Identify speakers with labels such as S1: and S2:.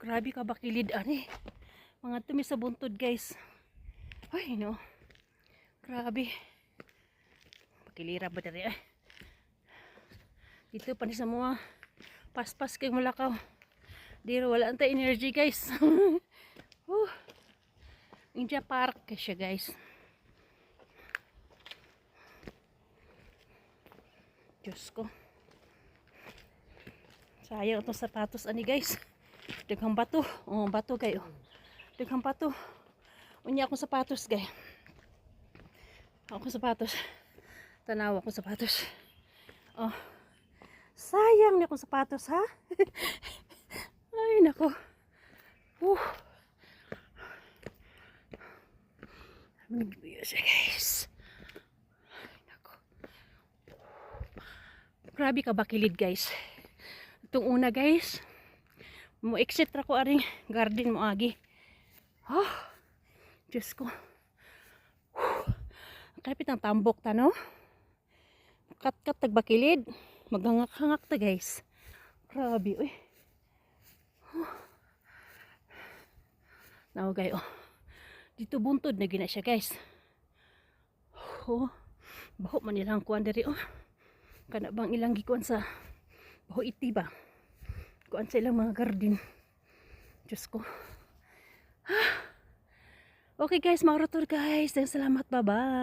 S1: Grabe ka bakilid ani. Mga tumi sa buntod guys. Ay no. Grabe. Bakilira ba diri eh. Dito pa ni sa mga paspas kay mulakaw. Dito wala anta energy guys. India Park siya guys. Diyos ko. Sayang itong sapatos ani guys. Daghang bato. Oh, bato kayo. Daghang bato. Unya akong sapatos gay. Akong sapatos. Tanaw akong sapatos. Oh. Sayang ni akong sapatos ha. Ay nako. Nagbiyo siya guys. Ay nako. Grabe ka bakilid guys. Itong una guys. Mo exit ra ko aring garden mo agi. Oh. Diyos ko. Kapit ang tambok ta no. Kat-kat tagbakilid. Maghangak-hangak ta guys. Grabe uy. Now guys oh. Dito buntod na gina siya guys. Oh. Baho man ilang kuan diri oh. Kana bang ilang gikuan sa baho iti ba? Kuan sa ilang mga garden. Diyos ko. Okay guys, mga rotor guys. Salamat, bye-bye.